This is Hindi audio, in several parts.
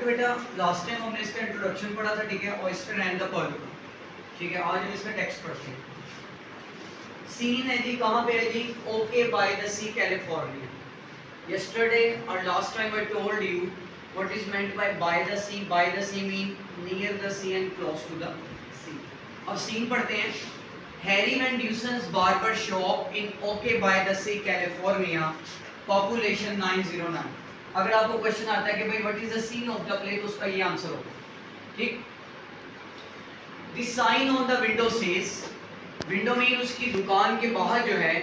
तो बेटा लास्ट टाइम हमने इसका इंट्रोडक्शन पढ़ा था, ठीक है, ऑयस्टर एंड द पर्ल, ठीक है। आज हम इसका टेक्स्ट पढ़ते हैं। सीन है जी, कहाँ पे है जी? Okay by the sea, California. Yesterday or last time I told you what is meant by the sea. By the sea mean near the sea and close to the sea. अब सीन पढ़ते हैं। Harry Van Dusen's barber shop in okay by the sea, California, population 909। अगर आपको क्वेश्चन आता है कि भाई what is the scene of the play, तो उसका ये आंसर होगा, ठीक। The sign on the window says, window mean उसकी दुकान के बाहर जो है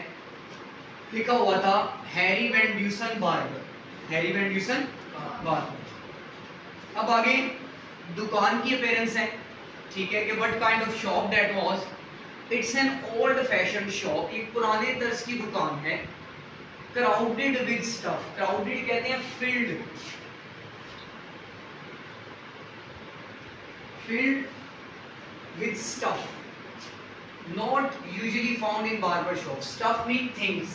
लिखा हुआ था Harry Van Dusen barber, Harry Van Dusen barber. अब आगे दुकान की अपीयरेंस है, ठीक है, कि what kind of shop that was. It's an old fashion shop, एक पुराने तर्ज की दुकान है। क्राउडेड विद स्टफ, क्राउडेड कहते हैं field, filled with stuff, not usually found in barber shop. Stuff mean things,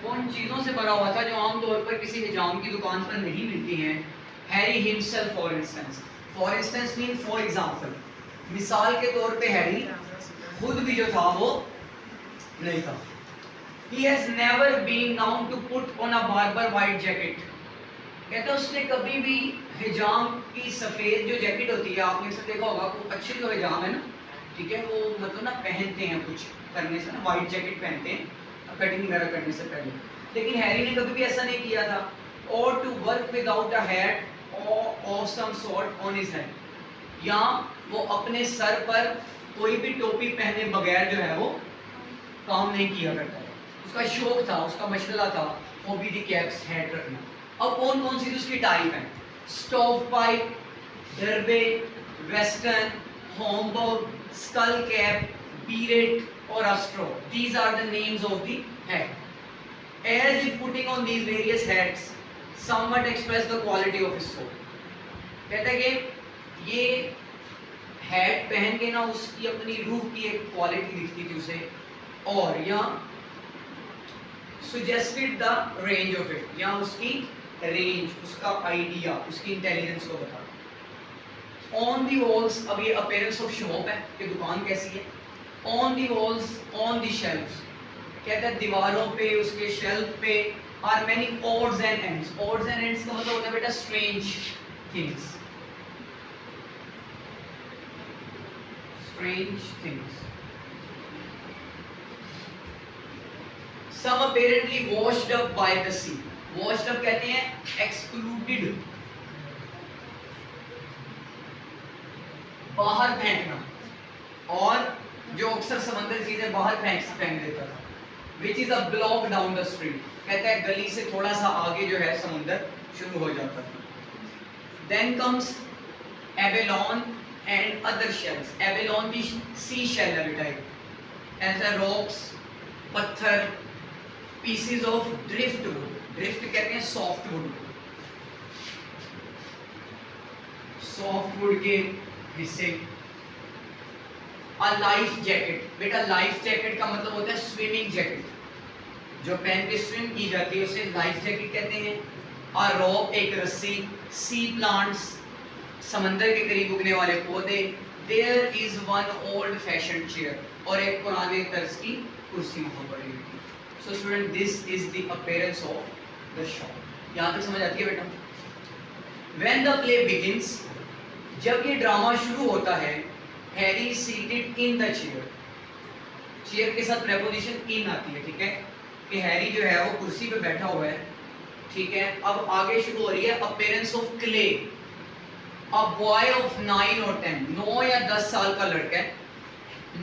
उन चीजों से भरा हुआ था जो आमतौर पर किसी हिजाम की दुकान पर नहीं मिलती हैं। Harry himself for instance mean for example, मिसाल के तौर पे हैरी खुद भी जो था वो नहीं था। He has never been known to put on a barber white jacket, कहते हैं उसने कभी भी हिजाम की सफेद जो जैकेट होती है, आपने इसे देखा होगा, वो अच्छे जो हिजाम है ना, ठीक है, वो मतलब ना पहनते हैं कुछ करने से ना, व्हाइट जैकेट पहनते हैं कटिंग वगैरह करने से पहले। लेकिन हैरी ने कभी भी ऐसा नहीं किया था। और to work without a hat of some sort on his head, या वो अपने सर पर कोई भी टोपी पहने बगैर जो है वो काम नहीं किया करता है। उसका शौक था, उसका मशगला था हॉबी दी कैप्स, हैट रखना। अब कौन कौन सी उसकी टाइप है? Stove pipe, derby, western, homburg, skull cap, beret or a straw. These are the names of the hat. As if putting on these various hats somewhat express the quality of his soul. कहता है कि ये हैट पहन के ना उसकी अपनी रूह की एक क्वालिटी दिखती थी उसे, और या suggested the range of it, या उसकी रेंज, उसका आइडिया, उसकी इंटेलिजेंस को बता। On the walls, अब ये appearance of shop है कि दुकान कैसी है। On the walls, on the shelves, कहता है दीवारों पे, उसके शेल्फ पे, are many odds and ends. Odds and ends का मतलब होता है बेटा strange things, strange things. Some apparently washed up by the sea. Washed up कहते हैं excluded, बाहर फेंकना, और जो अक्सर समंदर चीजें बाहर फेंक देता था। Which is a block down the street, कहता है गली से थोड़ा सा आगे जो है समुंदर शुरू हो जाता था। Then comes Avalon and other shells. Avalon भी sea shell है बेटा, ऐसा rocks, पत्थर, pieces of driftwood, drift कहते हैं soft wood, soft wood के हिस्से। लाइफ जैकेट, बेटा लाइफ जैकेट का मतलब होता है स्विमिंग जैकेट, जो पहन के स्विम की जाती है उसे लाइफ जैकेट कहते हैं। और रोप, एक रस्सी। सी प्लांट्स, समंदर के करीब उगने वाले पौधे। There is one old fashion chair, और एक पुराने तर्ज की कुर्सी वहां पड़ी हुई थी। So student, this is the appearance of the shop. यहाँ तक समझ आती है बेटा? व्हेन द प्ले बिगिंस, जब ये ड्रामा शुरू होता है, Harry seated in the chair, chair के साथ प्रेपोजिशन इन आती है, ठीक है, कि हैरी जो है वो कुर्सी पे बैठा हुआ है, ठीक है। अब आगे शुरू हो रही है appearance of clay, a boy of 9 or 10, 9 या 10 साल का लड़का है,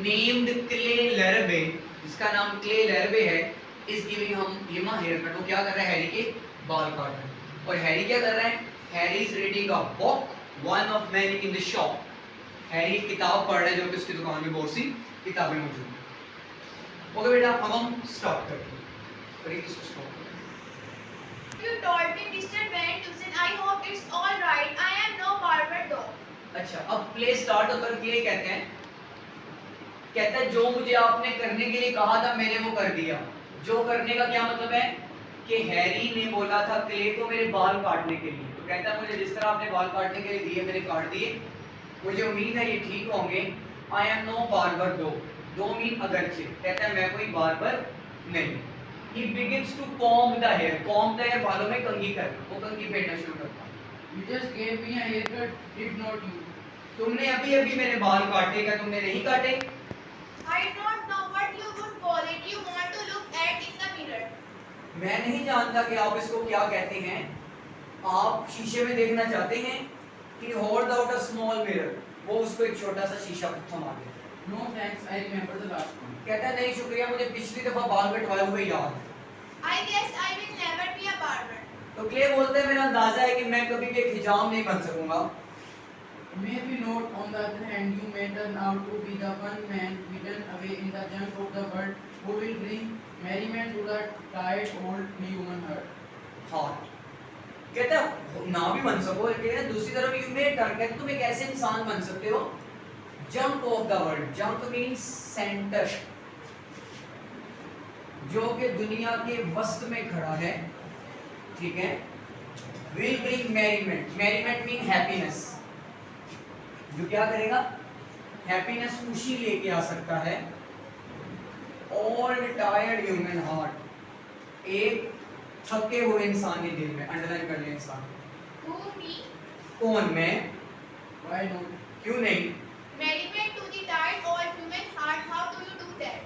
नेम्ड क्ले लरबे, जिसका नाम क्ले लरबे है, is giving him a haircut. वो क्या कर रहा है? हैरी के बाल काट रहा है। और हैरी क्या कर रहा है? Harry is reading a book, one of many in the shop. Harry किताब पढ़ रहा है जो कि उसकी दुकान में बहुत सी किताबें मौजूद हैं। ओके बेटा, अब हम स्टॉप करते हैं। करिए इसको स्टॉप करें। You told me Mr. Van Dusen. I hope it's all right. I am no barber though. अच्छा, अब प्ले स्टार्ट होकर प्ले कहते हैं, कहता है जो मुझे आपने करने के लिए कहा था मैंने वो कर दिया। जो करने का क्या मतलब है? कि हैरी ने बोला था क्ले को मेरे बाल काटने के लिए, तो कहता है मुझे जिस तरह आपने बाल काटने के लिए दिए मैंने काट दिए, मुझे उम्मीद है ये ठीक होंगे। आई एम नो बार्बर दो मीन अगरचे, कहता है मैं कोई बार्बर नहीं। He begins to comb the hair, comb the hair बालों में कंघी करना, वो कंघी फेरना शुरू करता है। You just gave me a haircut, did not you? तुमने अभी अभी मेरे बाल काटे, क्या तुमने नहीं काटे? I don't know what you would call it. You want to look at in the mirror. मैं नहीं जानता कि आप इसको क्या कहते हैं। आप शीशे में देखना चाहते हैं? He holds out a small mirror, वो उसको एक छोटा सा शीशा थमा देता है। No thanks, I remember the last one. कहता है नहीं शुक्रिया, मुझे पिछली दफा बाल कटवाए हुए याद है। I guess I will never be a barber. तो क्ले बोलते हैं मेरा अंदाजा है कि मैं कभी भी एक हिजाम नहीं बन सकूंगा। Maybe not. On the other hand, you may turn out to be the one man hidden away in the junk of the world who will bring merriment to the tired old human heart. हाँ, कहता है ना भी बन सको, लेकिन दूसरी तरफ यू मे टर्न, कहते तुम एक ऐसे इंसान बन सकते हो jump of the world. Jump means centre, जो कि दुनिया के वस्त में खड़ा है, ठीक है। Will bring merriment, merriment mean happiness, जो क्या करेगा? हैप्पीनेस, खुशी लेके आ सकता है। ऑल टायर्ड ह्यूमन हार्ट, एक थके हुए इंसान के दिल में, अंडरलाइन कर ले इंसान। Who me? कौन? मैं। Why not? क्यों नहीं? Merriment to the tired old human heart. How do you do that?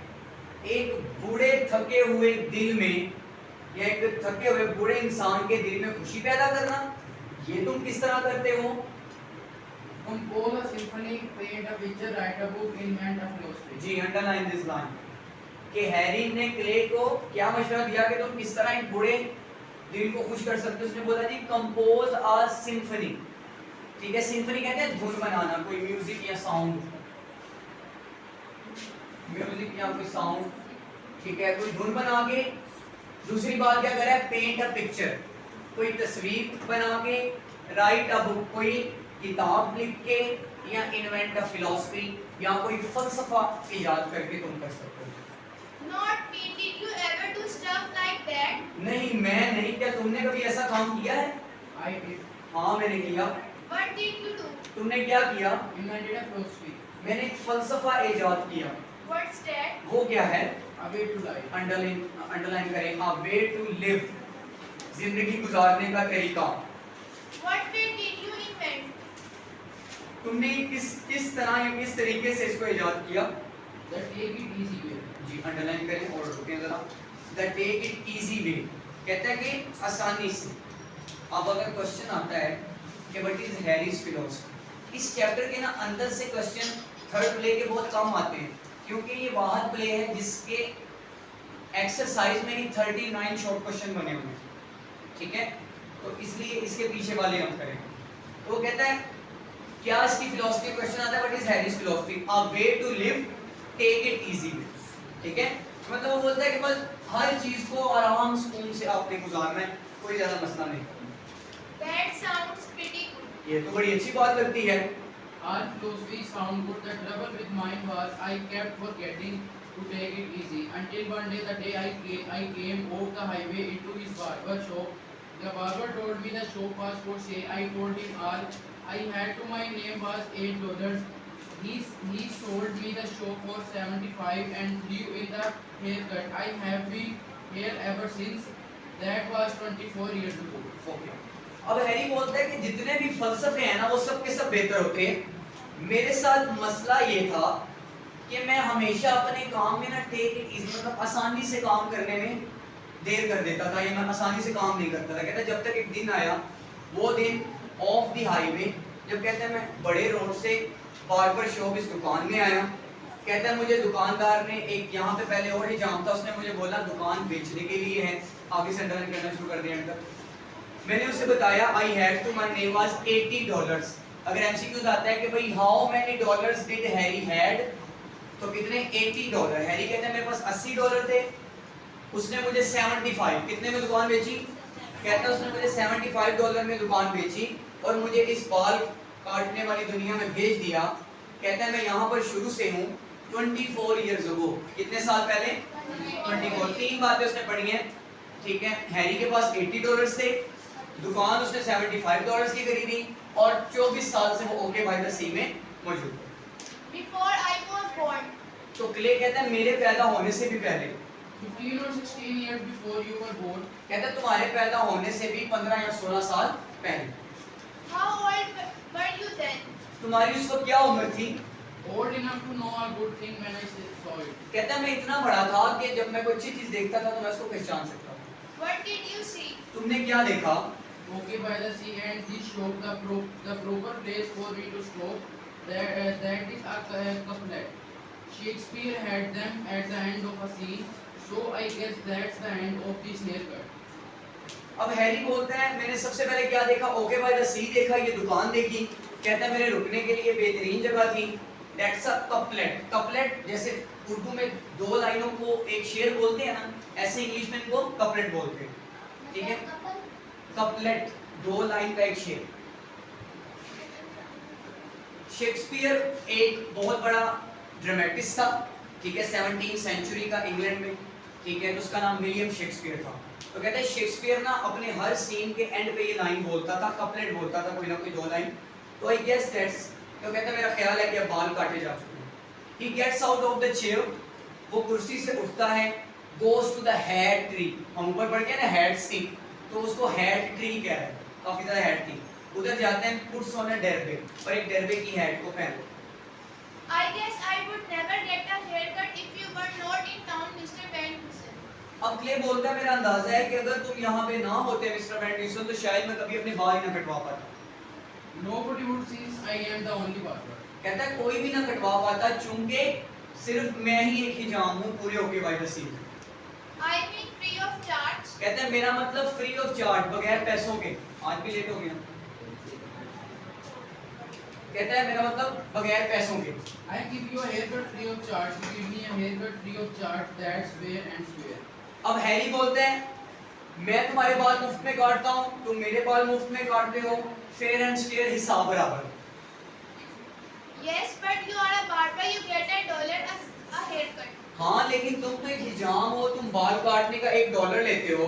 एक बूढ़े थके हुए दिल में, या एक थके हुए बूढ़े इंसान के दिल में खुशी पैदा करना, ये तुम किस तरह करते हो? Compose a symphony, paint a picture, write a book, invent a philosophy. जी, अंडरलाइन दिस लाइन कि हैरी ने क्ले को क्या मशवरा दिया कि तुम किस तरह एक बूढ़े दिल को खुश कर सकते हो। उसने बोला जी कंपोज अ सिम्फनी, ठीक है। सिम्फनी कहते हैं धुन बनाना, कोई म्यूजिक या साउंड, म्यूजिक या कोई साउंड, ठीक है, कोई धुन बना के। दूसरी बात क्या करे? पेंट अ पिक्चर, कोई तस्वीर बना के। राइट अ बुक, कोई किताब लिख के। या इन्वेंट अ फिलॉसफी, या कोई फलसफा इजाद करके तुम कर सकते हो। Not me. Did you ever do stuff like that? नहीं, मैं नहीं। क्या तुमने कभी ऐसा काम किया है? I did. हाँ, मैंने किया। What did you do? तुमने क्या किया? Invented a philosophy. मैंने एक फलसफा इजाद किया। What's that? वो क्या है? A way to life. Underline करें, अ वे टू लिव, जिंदगी गुजारने का तरीका। What way did you invent? तुमने किस तरह या किस तरीके से इसको इजाद किया? The take it easy way. जी, अंडरलाइन करें और रुकें जरा। The take it easy way, कहता है कि आसानी से। अब अगर क्वेश्चन आता है कि व्हाट इज हैरीज फिलॉसफी, इस चैप्टर के ना अंदर से क्वेश्चन थर्ड प्ले के बहुत कम आते हैं, क्योंकि ये वाहद प्ले है जिसके एक्सरसाइज में ही 39 शॉर्ट क्वेश्चन बने हुए हैं, ठीक है। तो इसलिए इसके पीछे वाले हम करें। तो वो कहता है क्या इसकी फिलॉसफी क्वेश्चन आता है, what is Harry's philosophy, a way to live, take it easy way, ठीक है। मतलब वो बोलता है कि बस हर चीज को आराम सुकून से आपने गुजारना है, कोई ज्यादा मसला नहीं। That sounds pretty good. ये तो बड़ी अच्छी बात लगती है। Our philosophy sound good. The trouble with mine was I kept forgetting to take it easy until one day, the day I came off the highway into his barber shop. The barber told me the shop was for sale. I told him all I had to my name was $8. He sold me the shop for 75 and flew in the haircut. I have been here ever since. That was 24 years ago. Okay, अब हैरी बोलता है कि जितने भी फलसफे हैं ना वो सब के सब बेहतर होते हैं। मेरे साथ मसला ये था कि मैं हमेशा अपने काम में ना टेक इट इजी, मतलब आसानी से काम करने में देर कर देता था, या मैं आसानी से काम नहीं करता था। कहता जब तक एक दिन आया, वो दिन ऑफ द हाईवे, जब कहते हैं मैं बड़े रोड से बार्बर शॉप इस दुकान में आया। कहता है मुझे दुकानदार ने एक यहाँ पे पहले और ही जाम था, उसने मुझे बोला दुकान बेचने के लिए है, आगे से अंडरलाइन करना शुरू कर दिया। मैंने उसे बताया I had to, my name was $80। अगर एमसीक्यूज आता है कि भाई how many dollars did Harry had, तो कितने? $80। हैरी कहता है मेरे पास $80 थे, उसने मुझे 75, कितने में दुकान बेची? कहता है उसने मुझे $75 में दुकान बेची और मुझे इस बाल काटने वाली दुनिया में भेज दिया। कहता है मैं यहाँ पर शुरू से हूँ 24 years ago, कितने साल पहले? 24। तीन बातें उसने पढ़ी हैं, ठीक है, हैरी के पास $80 थे, दुकान उसने $75 की खरीदी और 24 साल से वो ओके बाय द सी में मौजूद है। Before I was born. तो क्ले कहता है मेरे पैदा होने से भी पहले, 15 or 16 years before you were born, कहता है तुम्हारे पैदा होने से भी 15 या 16 साल पहले। How old were you then? तुम्हारी उस वक्त क्या उम्र थी? old enough to know a good thing when I saw it. कहता है मैं इतना बड़ा था कि जब मैं कोई अच्छी चीज देखता था तो मैं उसको पहचान सकता था। What did you see? तुमने क्या देखा? Okay by the sea, and this showed the proper place for me to stop. That is a couplet. Shakespeare had them at the end of a scene, so I guess that's the end of this haircut. अब हैरी बोलता है मैंने सबसे पहले क्या देखा? ओके बाय द सी देखा, ये दुकान देखी। कहता है मेरे रुकने के लिए बेहतरीन जगह थी। That's a couplet. Couplet जैसे उर्दू में दो लाइनों को एक शेर बोलते हैं ना, ऐसे इंग्लिश में इनको कपलेट बोलते हैं। ठीक है, कपलेट दो लाइन का एक शेर। शेक्सपियर एक बहुत बड़ा ड्रामेटिस्ट था, ठीक है, 17वीं सेंचुरी का इंग्लैंड में, ठीक है, तो उसका नाम विलियम शेक्सपियर था। तो कहते हैं शेक्सपियर ना अपने हर सीन के एंड पे ये लाइन बोलता था, कपलेट बोलता था, कोई ना कोई दो लाइन। तो आई गेस दैट्स, तो कहते हैं मेरा ख्याल है कि अब बाल काटे जा चुके हैं। He gets out of the chair, वो कुर्सी से उठता है, goes to the hat tree, हम ऊपर पढ़ के ना हैट सी, तो उसको हैट ट्री कह रहा है, काफी ज्यादा हैट थी। उधर जाते हैं, पुट्स ऑन अ डरबे, और एक डरबे की हैट को पहन। I guess I would never get a haircut if you were not in town, Mr. Van Dusen. अब क्ले बोलता है मेरा अंदाजा है कि अगर तुम यहाँ पे ना होते मिस्टर वैन ड्यूसन तो शायद मैं कभी अपने बाल ही ना कटवा पाता। Nobody would since I am the only barber. कहता है कोई भी ना कटवा पाता चूंकि सिर्फ मैं ही एक ही जाम हूँ पूरे okay by the sea. I mean free of charge. कहता है मेरा मतलब फ्री ऑफ चार्ज, बगैर पैसों के। आज भी लेट हो गया। कहता है मेरा मतलब बगैर पैसों के। I give you a haircut free of charge. You give me a haircut free of charge. That's fair and square. अब हैरी बोलते हैं मैं तुम्हारे बाल मुफ्त में काटता हूँ, तुम मेरे बाल मुफ्त में काटते हो, फेयर एंड स्क्वेयर, हिसाब बराबर। Yes, but you are a barber. You get $1 a haircut. हाँ लेकिन तुम तो एक हिजाम हो, तुम बाल काटने का $1 लेते हो।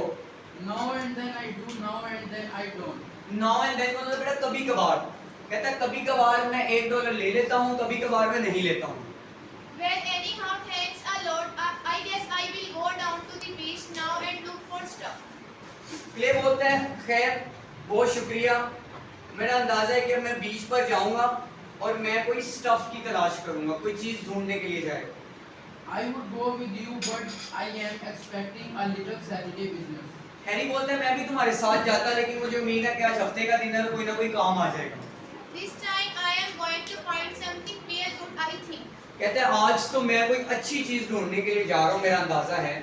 Now and then I do. Now and then I don't. Now and then मतलब बेटा कभी कभार। कहता है कभी कभार मैं $1 ले लेता हूँ, कभी कभार मैं नहीं लेता हूँ। Well, anyhow, thanks a lot. I guess I will go down to the beach now and look for stuff. Clay बोलता है खैर बहुत शुक्रिया, मेरा अंदाजा है कि अब मैं बीच पर जाऊंगा और मैं कोई स्टफ की तलाश करूंगा, कोई चीज ढूंढने के लिए जाएगा। I would go with you, but I am expecting a little Saturday business. Harry बोलता है मैं भी तुम्हारे साथ जाता, लेकिन मुझे उम्मीद है कि आज हफ्ते का दिन है तो कोई ना कोई काम आ जाएगा। This time I am going to find something real good, I think. कहते हैं आज तो मैं कोई अच्छी चीज ढूंढने के लिए जा रहा हूँ, मेरा अंदाजा है।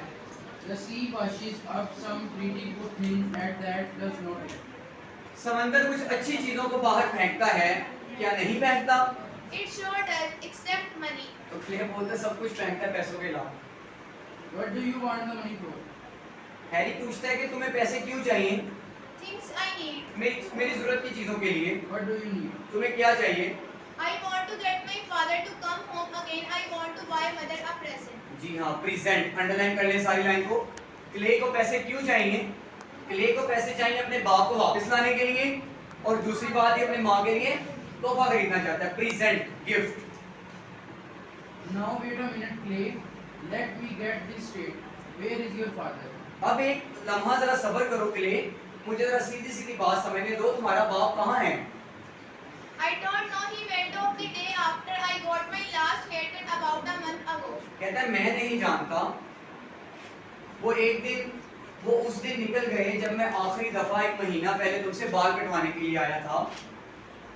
The sea washes up some pretty good things at that does not it? समंदर कुछ अच्छी चीजों को बाहर फेंकता है, क्या नहीं फेंकता? It sure does, except money. तो क्ले बोलता है सब कुछ फेंकता है पैसों के अलावा। What do you want the money for? Harry पूछता है कि तुम्हें पैसे क्यों चाहिए? Things I need. मेरी जरूरत की चीजों के लिए। What do you need? तुम्हें क्या चाहिए? I want to get my father to come home again. I want to buy mother a present. जी हाँ, प्रेजेंट अंडरलाइन कर लें सारी लाइन को। क्ले को पैसे क्यों चाहिए? क्ले को पैसे चाहिए अपने बाप को वापस लाने के लिए, और दूसरी बात ये अपने माँ के लिए तोहफा खरीदना चाहता है, present gift. Now wait a minute, Clay. Let me get this straight. Where is your father? अब एक लम्हा जरा सब्र करो क्ले, मुझे जरा सीधी सीधी बात समझने दो, तुम्हारा बाप कहाँ है? I don't know. He went off the day after I got my last haircut about a month ago. कहता है मैं नहीं जानता, वो एक दिन, वो उस दिन निकल गए जब मैं आखिरी दफा एक महीना पहले तुमसे बाल कटवाने के लिए आया था।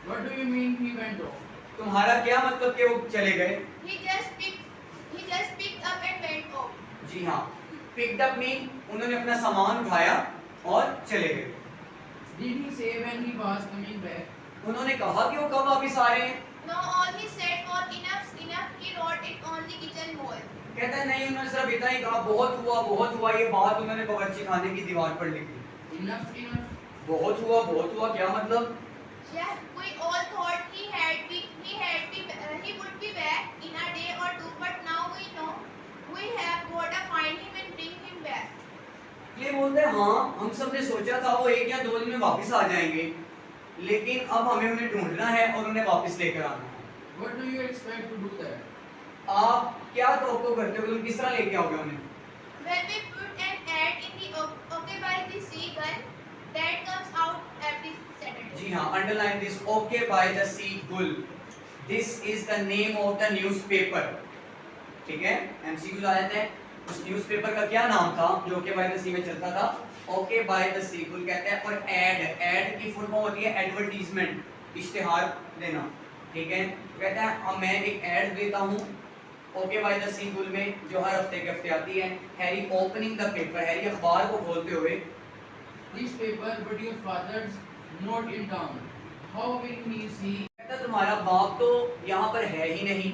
What do you mean he went off? तुम्हारा क्या मतलब कि वो चले गए? He just picked up and went off. जी हाँ, पिक्ड अप मीन उन्होंने अपना सामान उठाया और चले गए। Did he say when he was coming back? उन्होंने कहा कि वो कब वापस आ रहे हैं? No, all he said was enough. He wrote it on the kitchen wall. कहता है नहीं, उन्होंने सिर्फ इतना ही कहा बहुत हुआ, ये बात उन्होंने बावर्ची खाने की दीवार पर लिखी। Enough. बहुत हुआ क्या मतलब? Yeah, we all thought he would be back in a day or two, but now we know we have got to find him and bring him back. ये बोलते हैं हम सब ने सोचा था वो 1 या 2 दिन में वापस आ जाएंगे, लेकिन अब हमें उन्हें ढूंढना है और उन्हें वापस लेकर आना है। What do you expect to do that? आप क्या तवक्को करते हो कि तुम किस तरह लेके आओगे उन्हें? When we put an ad in the OK by the Sea gun, that comes out every Saturday. जी हाँ, underline this, okay by the sea gull, this is the name of the newspaper. ठीक है, एमसीक्यूज आ जाते हैं। उस न्यूज़पेपर का क्या नाम था जो ओके बाय द सी में चलता था? ओके बाय द सी गुल कहते हैं। और एड की फुल फॉर्म होती है एडवर्टीजमेंट, इश्तिहार देना। ठीक है, कहता है अब मैं एक एड देता हूँ ओके बाय द सी गुल में, जो हर हफ्ते के हफ्ते आती है। Harry opening the paper, Harry अखबार को खोलते हुए, This paper, but your father's not in town. How will he see? कहता तुम्हारा बाप तो यहाँ पर है ही नहीं,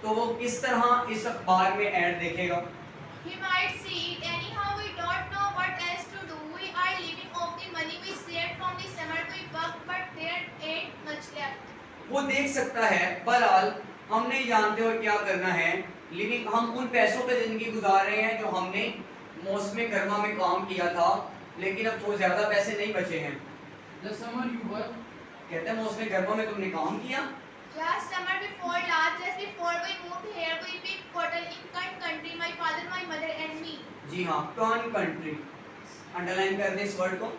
तो वो किस तरह इस अखबार में ऐड देखेगा? He might see it anyhow. We don't know what else to do. We are living off the money we saved from the summer we worked, but there ain't much left. वो देख सकता है, बहरहाल हम नहीं जानते हो क्या करना है, लेकिन हम उन पैसों पे जिंदगी गुजार रहे हैं जो हमने मौसम गर्मा में काम किया था, लेकिन अब तो ज्यादा पैसे नहीं बचे हैं। The summer you work, कहते हैं मौसम गर्मा में तुमने काम किया। Last summer before last, just before we moved here, we picked cotton in Kant country. My father, my mother, and me. जी हाँ, कन कंट्री, अंडरलाइन कर दें इस वर्ड को।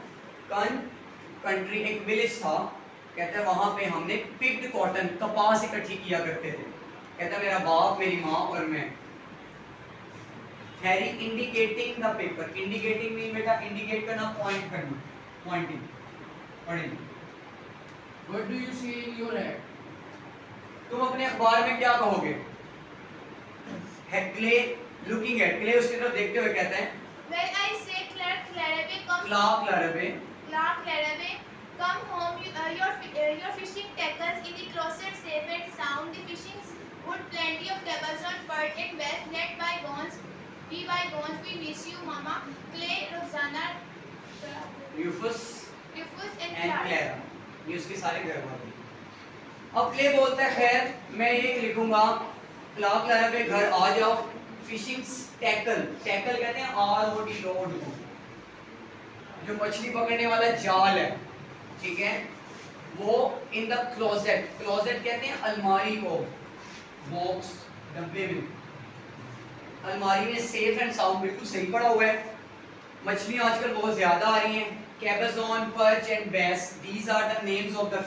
कन कंट्री एक विलेज था, कहते हैं वहां पे हमने पिक्ड कॉटन, कपास इकट्ठी किया करते थे। कहता है मेरा बाप, मेरी माँ और मैं। Harry indicating the paper, indicating mean बेटा इंडिकेट करना, पॉइंट करना, पॉइंटिंग। पढ़ेंगे, what do you see in your ad? तुम अपने अखबार में क्या कहोगे? है क्ले लुकिंग एट, क्ले उसकी तरफ देखते हुए कहते हैं Well, I say, Clark Larrabee, come. Clark Larrabee, Clark Larrabee, come home. Your fishing tackles in the closet, safe and sound. The fishing would plenty of tables on Perth and West. Let bygones be bygones. We miss you, Mama. Clay, Rosanna, यूफस Rufus, and and Clark. Clara, ये उसके सारे घर वाले। अब क्ले बोलता है खैर मैं ये लिखूंगा, क्लार्क लैरबे घर आ जाओ, फिशिंग टैकल, टैकल कहते हैं ROD रोड को, जो मछली पकड़ने वाला जाल है, ठीक है, वो इन द क्लोजेट, क्लोजेट कहते हैं अलमारी को, बॉक्स डब्बे में, अलमारी में सेफ एंड साउंड, बिल्कुल सही पड़ा हुआ है। मछलियां आजकल बहुत ज्यादा आ रही हैं, cabezon, perch and bass, these are the names of the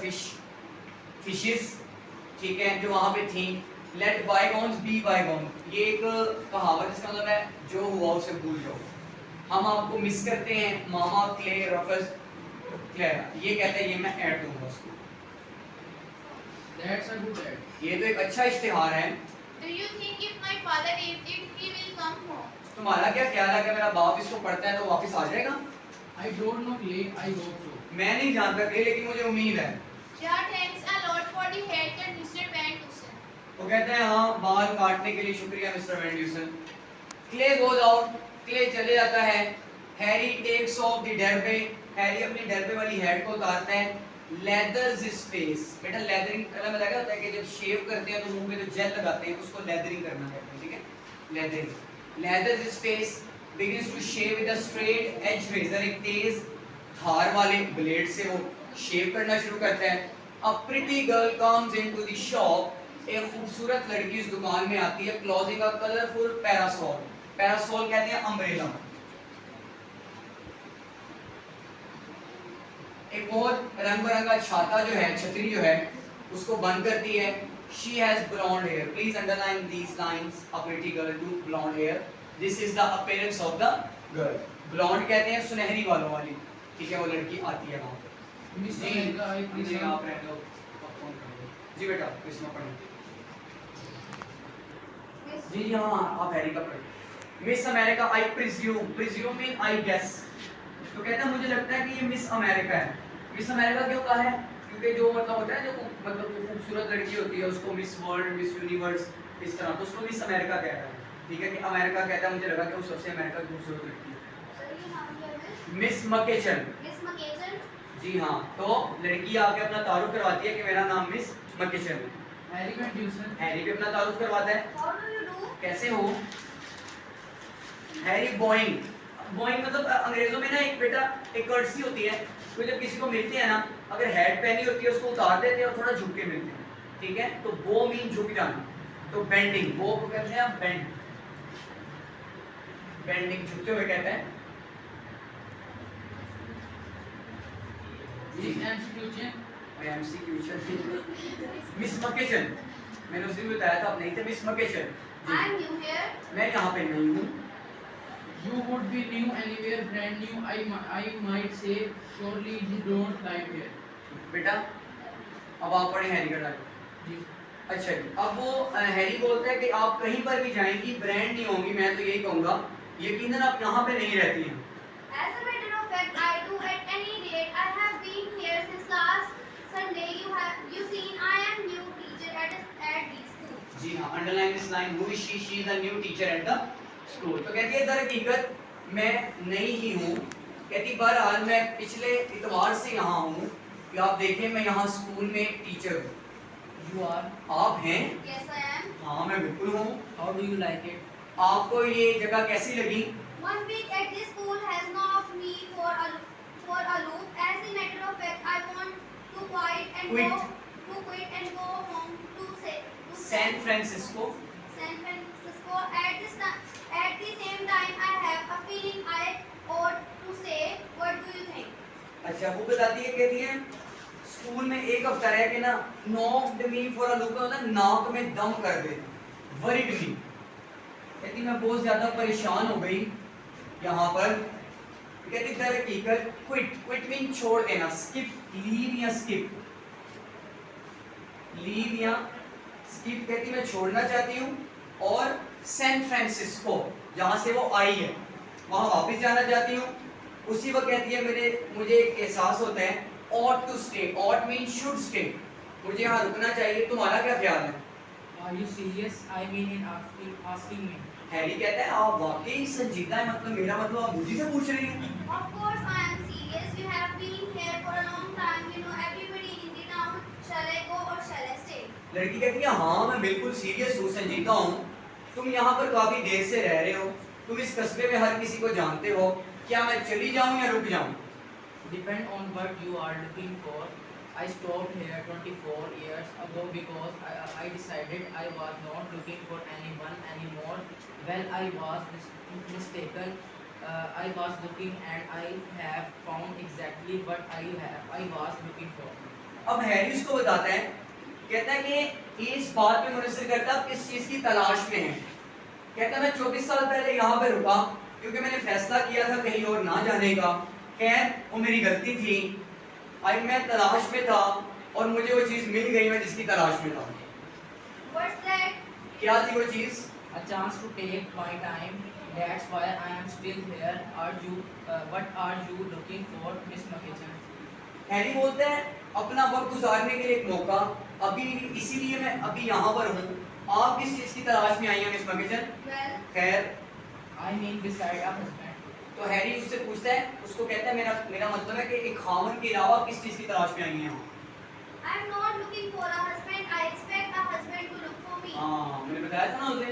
fishes, ठीक है, जो वहां पे थी। लेट बायगॉन्स बी बायगॉन, ये एक कहावत, इसका मतलब है जो हुआ उसे भूल जाओ। हम आपको मिस करते हैं मामा, क्ले, रफस, क्लेरा, ये कहते हैं ये मैं ऐड दूंगा उसको। That's a good ad. ये तो एक अच्छा इश्तिहार है। Do you think if my father reads it, he will come home? तुम्हारा क्या ख्याल है कि मेरा बाप इसको पढ़ता है तो वापस आ जाएगा? I don't know, Clay. I hope so. मैं नहीं जानता क्ले, लेकिन मुझे उम्मीद है। Yeah, thanks a lot for the haircut, Mr. Van Dusen. वो कहते हैं हाँ, बाल काटने के लिए शुक्रिया mister Van Dusen. Clay goes out, Clay चले जाता है। Harry takes off the derby, Harry अपनी डरबे वाली हेड को उतारता है। लेदर्स हिज फेस, बेटा लेदरिंग करना में लगा होता है कि जब शेव करते हैं तो मुंह में जो जेल लगाते हैं उसको लेदरिंग करना कहते हैं, ठीक है, lathering. Lathers his face, begins to shave with a straight edge razor, एक तेज धार वाले ब्लेड से वो शेव करना शुरू करता है। A pretty girl comes into the shop, एक खूबसूरत लड़की इस दुकान में आती है। क्लोजिंग अ कलरफुल पैरासोल, पैरासोल कहते हैं अम्ब्रेला, एक बहुत रंग बिरंगा छाता जो है, छतरी जो है, उसको बंद करती है। She has blonde hair. Please underline these lines. A pretty girl do blonde hair. This is the appearance of the girl. Blonde कहते हैं सुनहरी बालों वाली, ठीक है, वो लड़की आती है वहाँ पे। Miss ji, America, I ji presume. आप रह लो, आप फोन कर लो। जी बेटा, इसमें पढ़ो। जी हाँ, आप हैरी का पढ़ो। Miss America, I presume, presume mean I guess। तो कहता है मुझे लगता है कि ये मिस अमेरिका है। मिस अमेरिका क्यों कहा है? क्योंकि जो मतलब होता है, जो मतलब जो खूबसूरत लड़की होती है उसको मिस वर्ल्ड, मिस यूनिवर्स, इस तरह, तो उसको मिस अमेरिका कहता है, ठीक है, कि अमेरिका कहता है, मुझे लगा कि वो सबसे अमेरिका की खूबसूरत लड़की है। मिस मकेचन, Miss McKagan, जी हाँ, तो लड़की आके अपना तारुफ करवाती है कि मेरा नाम मिस मकेचन है। Harry Van Dusen. हैरी भी अपना तारुफ करवाता है, how do you do? कैसे हो? हैरी बोइंग, बोइंग मतलब अंग्रेजों में ना एक बेटा एक कर्टसी होती है, तो जब किसी को मिलते हैं ना, अगर हेड पहनी होती है उसको उतार देते हैं और थोड़ा झुक के मिलते हैं, ठीक है। तो बो मीन झुक जाना, तो बेंडिंग, बो को कहते हैं आप बेंड, बेंडिंग झुकते हुए कहते हैं। Is MCQ मिस मकेशन, मैंने उस दिन बताया था, आप नहीं थे miss मकेशन। I am new here. मैं यहाँ पे नहीं हूँ। You would be new anywhere, brand new. I might say, surely you don't live here. बेटा अब आप पढ़े हैरी का डायलॉग। जी। अच्छा जी, अब वो हैरी बोलता है कि आप कहीं पर भी जाएंगी ब्रांड नहीं होंगी, मैं तो यही कहूँगा यकीनन आप यहाँ पे नहीं रहती हैं। As a matter of fact, I do at any rate. I have been here since last Sunday. You seen I am new teacher at this school. जी हाँ, underline this line, who is she is the new teacher at the school. तो कहती है दर हकीकत मैं नई ही हूँ, कहती बहरहाल मैं पिछले इतवार से यहाँ हूँ, कि आप देखें मैं यहाँ स्कूल में टीचर हूँ। You are. आप हैं? Yes, I am. हाँ मैं बिल्कुल हूँ। How do you like it? आपको ये जगह कैसी लगी? 1 week at this school has knocked me for a loop. As a matter of fact, I want to quit and go home to San Francisco. San Francisco. At the same time, I have a feeling I ought to say. What do you think? अच्छा वो बताती है, कहती है स्कूल में एक हफ्ता रह के ना knocked me for a loop मतलब नाक में दम कर दे, वरीड मी, कहती मैं बहुत ज्यादा परेशान हो गई यहाँ पर। कहती दर हकीकत क्विट मीन छोड़ देना, स्किप, लीव या स्किप, लीव या स्किप, कहती मैं छोड़ना चाहती हूँ, और सैन फ्रांसिस्को जहाँ से वो आई है वहाँ वापस जाना चाहती हूँ। उसी वक्त कहती है मुझे एक एहसास होता है ought to stay, ought means should stay, मुझे यहाँ रुकना चाहिए, तुम्हारा क्या ख्याल है? Are you serious? I mean in asking me. Harry कहता है आप वाकई संजीदा है, मतलब मेरा मतलब आप मुझे से पूछ रही हैं? Of course, I am serious. You have been here for a long time. You know everybody in the town. Shall I go or shall I stay? लड़की कहती है हाँ मैं बिल्कुल सीरियस हूँ, संजीदा हूँ, तुम यहाँ पर काफी देर से रह रहे हो, तुम इस कस्बे में हर किसी को जानते हो, क्या मैं चली जाऊँ या रुक जाऊँ? Depend on what you are looking for. I stopped here 24 years ago because I decided I was not looking for anyone anymore. Well, I was mistaken. I was looking and I have found exactly what I was looking for. अब हैरी उसको बताता है, कहता है कि ये इस बात पे मुनसर करता है किस चीज की तलाश में है। कहता है मैं 24 साल पहले यहाँ पे रुका क्योंकि मैंने फैसला किया था कहीं और ना जाने का। खैर वो मेरी गलती थी, आज मैं तलाश में था और मुझे वो चीज मिल गई, मैं जिसकी तलाश में था। What's that? क्या थी वो चीज? A chance to take my time. That's why I am still here. What are you looking for, Miss McKitchen? Harry बोलता है अपना वक्त गुजारने के लिए एक मौका, अभी इसीलिए मैं अभी यहाँ पर हूँ। आप किस चीज की तलाश में आई हैं मिस मकिसन? Well, खैर I mean beside a husband. तो हैरी उससे पूछता है, उसको कहता है मेरा मतलब है कि एक खामन के अलावा किस चीज की तलाश में आई हैं आप? I am not looking for a husband. I expect a husband to look for me. हाँ मैंने बताया था ना उसे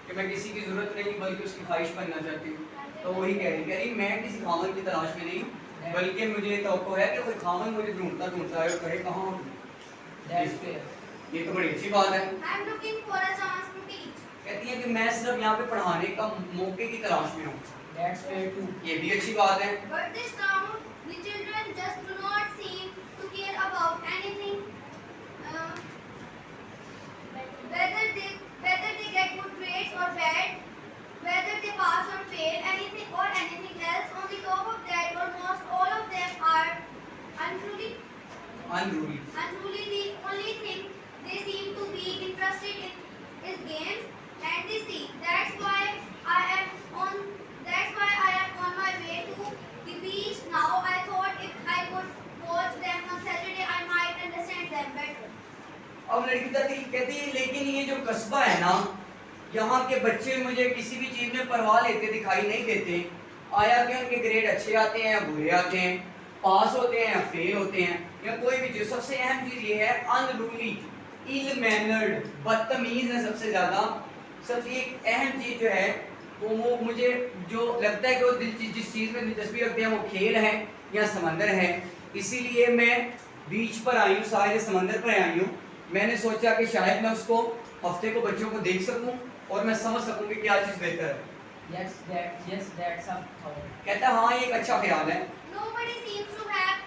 कि मैं किसी की जरूरत नहीं बल्कि उसकी ख्वाहिश बनना चाहती हूँ। तो वही कह रही मैं किसी खामन की तलाश में नहीं हूँ बल्कि मुझे तवक्को है कि कोई खामन मुझे ढूंढता है और कहे कहाँ हो। That's fair. ये तो बड़ी अच्छी बात है। I am looking for a chance to teach. कहती है कि मैं सिर्फ यहाँ पे पढ़ाने का मौके की तलाश में हूँ। That's fair too. ये भी अच्छी बात है। But this town, the children just do not seem to care about anything. Whether they get good grades or bad, whether they pass or fail, anything else. On the top of that, almost all of them are unruly. Unruly. The only thing they seem to be interested in is games and the sea. That's why I am on my way to the beach now. I thought if I could watch them on Saturday, I might understand them better. अब लड़की कहती है लेकिन ये जो कस्बा है ना, यहाँ के बच्चे मुझे किसी भी चीज में परवाह लेते दिखाई नहीं देते। आया कि उनके ग्रेड अच्छे आते हैं या बुरे आते हैं, पास होते हैं या फेल होते हैं या कोई भी चीज। सबसे अहम चीज ये है अनरूली, इल मैनर्ड, बदतमीज है सबसे ज्यादा। सबसे एक अहम चीज जो है वो मुझे जो लगता है कि वो जिस चीज़ में दिलचस्पी रखते हैं वो खेल है या समंदर है, इसीलिए मैं बीच पर आई हूँ, सारे समंदर पर आई हूँ। मैंने सोचा कि शायद मैं उसको हफ्ते को बच्चों को देख सकूँ और मैं समझ सकूँ कि क्या चीज़ बेहतर है। Yes, that's a thought. कहता है हाँ, ये एक अच्छा ख्याल है। Nobody seems to have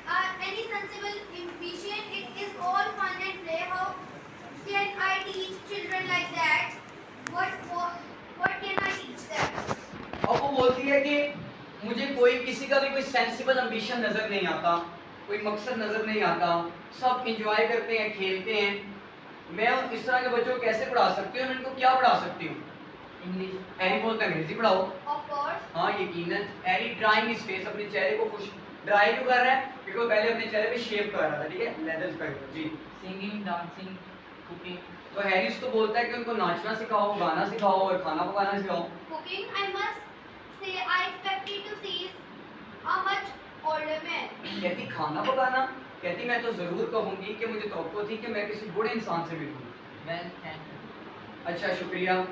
any sensible ambition. It is all fun and play. How can I teach children like that? What can I teach them? अब वो बोलती है कि मुझे किसी का भी कोई सेंसिबल एम्बिशन नजर नहीं आता, कोई मकसद नजर नहीं आता, सब एंजॉय करते हैं, खेलते हैं। मैं इस तरह के बच्चों को कैसे पढ़ा सकती हूँ, इनको क्या पढ़ा सकती हूँ? English. हैरी बोलता है अंग्रेजी पढ़ाओ। Of course. हाँ यकीनन। हैरी ड्राइंग हिज फेस, अपने चेहरे को खुश ड्राई क्यों कर रहा है? क्योंकि वो पहले अपने चेहरे पे शेव कर रहा था, ठीक है, लेदर का जी। Singing, dancing, cooking. तो हैरी उसको बोलता है कि उनको नाचना सिखाओ, गाना सिखाओ और खाना पकाना सिखाओ। Cooking, I must say, I expected to see a much older man. कहती खाना पकाना, कहती मैं तो जरूर कहूंगी कि मुझे तवक्को थी कि मैं किसी बूढ़े इंसान से मिलूं। Well, thank you. अच्छा शुक्रिया,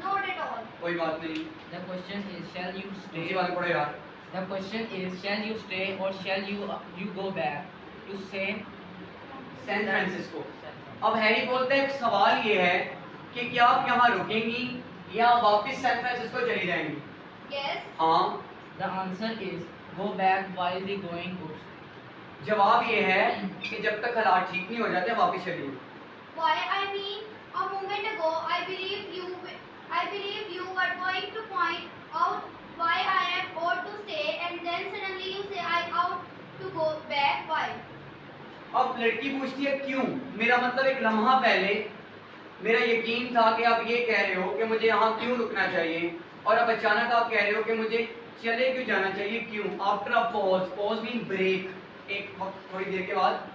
Not at all. कोई बात नहीं। The question is, shall you दूसरी stay? वाले पढ़ो यार। The question is, shall you stay or shall you go back to San San Francisco. Francisco? अब हैरी बोलते हैं सवाल ये है कि क्या आप यहाँ रुकेंगी या वापस सैन फ्रांसिस्को चली जाएंगी? Yes. हाँ। The answer is go back while the going good. जवाब ये है कि जब तक हालात ठीक नहीं हो जाते वापस चलिए। Why? I mean, a moment ago, I believed you were going to point out why I am ought to stay, and then suddenly you say I ought to go back. Why? अब लड़की पूछती है क्यों? मेरा मतलब एक लम्हा पहले मेरा यकीन था कि आप ये कह रहे हो कि मुझे यहाँ क्यों रुकना चाहिए, और अब अचानक आप कह रहे हो कि मुझे चले क्यों जाना चाहिए, क्यों? After a pause mean break, एक वक्त थोड़ी देर के बाद।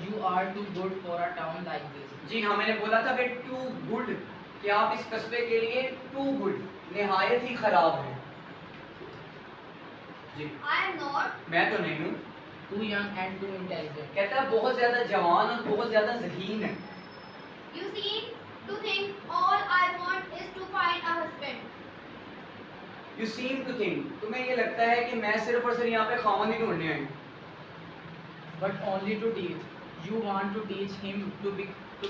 You are too good for a town like this. जी हाँ, मैंने बोला था कि टू गुड, कि आप इस कस्बे के लिए टू गुड, निहायत ही खराब है। जी I am not. मैं तो नहीं हूँ। Too young and too intelligent. कहता है बहुत ज्यादा जवान और बहुत ज्यादा ज़हीन है। You seem to think all I want is to find a husband. You seem to think, तुम्हें ये लगता है कि मैं सिर्फ और सिर्फ यहाँ पे खामन ही ढूंढने आई हूँ। But only to teach. You want to teach him to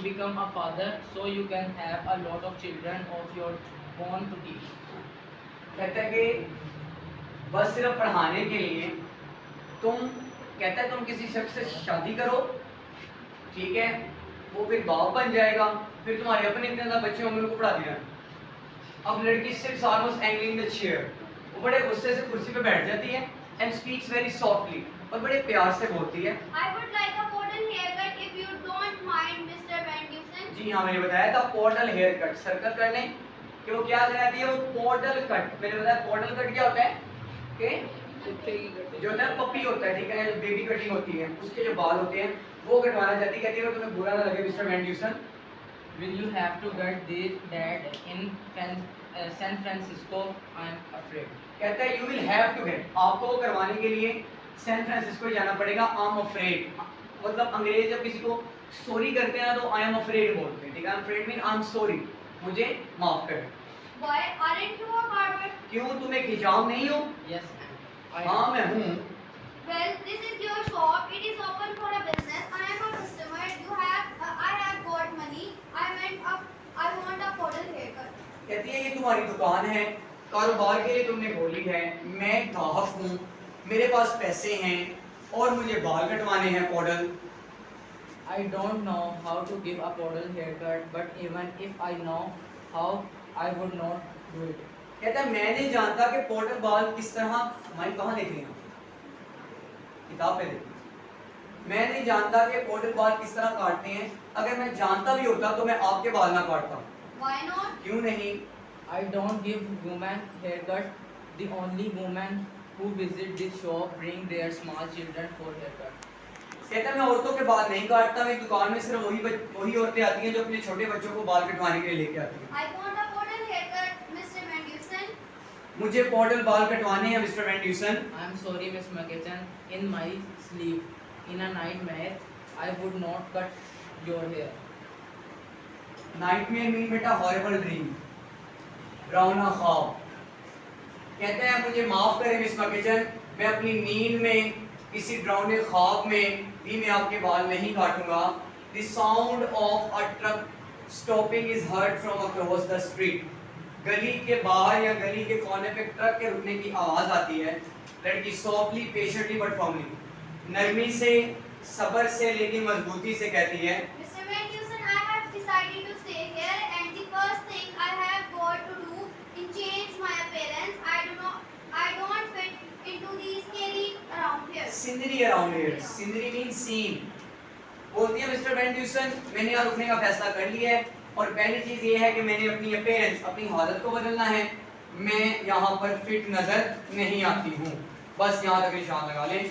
become a father, so you can have a lot of children of your own to teach. कहता है कि बस सिर्फ पढ़ाने के लिए तुम, कहता है तुम किसी शख्स से शादी करो, ठीक है, वो फिर बाप बन जाएगा, फिर तुम्हारे अपने इतने ज़्यादा बच्चे होंगे, उनको पढ़ा दिया। अब लड़की सिर्फ ऑलमोस्ट एंगलिंग द चेयर, वो बड़े गुस्से से कुर्सी पे बैठ जाती है एंड स्पीक्स वेरी सॉफ्टली, और बड़े प्यार से बोलती है। I would like a modern haircut if you don't mind, Mr. Van Dusen. जी हाँ, मैंने बताया था पॉडल हेयर कट, सर्कल करने कि वो क्या कराती है, वो पॉडल कट। मैंने बताया पॉडल कट क्या होता है कि जो होता है पपी होता है, ठीक है, जो बेबी कटिंग होती है, उसके जो बाल होते हैं वो कटवाना चाहती है। कहती है तुम्हें बुरा ना लगे mister Van Deusen, Will you have to get that in San Francisco? I'm afraid. कहता है you will have to get, आपको वो करवाने के लिए सैन फ्रांसिस्को जाना पड़ेगा। आई एम अफ्रेड, मतलब अंग्रेज जब किसी को सॉरी करते हैं ना तो आई एम अफ्रेड बोलते हैं, ठीक है। I am afraid mean I am sorry, मुझे माफ कर। Why aren't you a barber? क्यों, तुम एक हिजाम नहीं हो? Yes, I हाँ मैं हूँ। Well, this is your shop. It is open for a business. I am a customer. I have got money. I want a model haircut. कहती है ये तुम्हारी दुकान है, कारोबार के लिए तुमने खोली है, मैं ग्राहक हूँ, मेरे पास पैसे हैं और मुझे बाल कटवाने हैं पॉडल। I don't know how to give a model haircut, but even if I know how, I would not do it. कहता है मैं नहीं जानता कि पॉडल बाल किस तरह, हमारी कहाँ देख रही हैं किताब पे देखी, मैं नहीं जानता कि पॉडल बाल किस तरह काटते हैं। अगर मैं जानता भी होता तो मैं आपके बाल ना काटता। Why not? क्यों नहीं? I don't give women haircut. The only women who visit this shop bring their small children for haircut. कहता है मैं औरतों के बाल नहीं काटता, मेरी दुकान में सिर्फ वही औरतें आती हैं जो अपने छोटे बच्चों को बाल कटवाने के लिए लेके आती हैं। I want a model haircut, Mr. Van Dusen. मुझे पॉडल बाल कटवाने हैं mister Van Deusen. I am sorry, Miss McKitchen. In my sleep, in a nightmare, I would not cut your hair. Nightmare mean बेटा हॉरिबल ड्रीम, डरावना ख्वाब। कहते हैं मुझे माफ करें मिस मकिचन, मैं अपनी नींद में किसी डरावने ख्वाब में भी मैं आपके बाल नहीं काटूंगा। The sound of a truck stopping is heard from across the street. गली के बाहर या गली के कोने पे ट्रक के रुकने की आवाज आती है। लड़की सॉफ्टली पेशेंटली बट फर्मली, नरमी से, सब्र से लेकिन मजबूती से कहती है, Mr. Van Dusen, I have decided to stay here, and the first thing I have got to do is change my appearance. I don't fit into the scary around here. Scenery around here. Scenery means scene. बोलती है मिस्टर वैन ड्यूसन, मैंने यहाँ रुकने का फैसला कर लिया है और पहली चीज ये है कि मैंने अपनी अपीयरेंस, अपनी हालत को बदलना है। मैं यहाँ पर फिट नजर नहीं आती हूँ। बस यहाँ तक निशान लगा लें।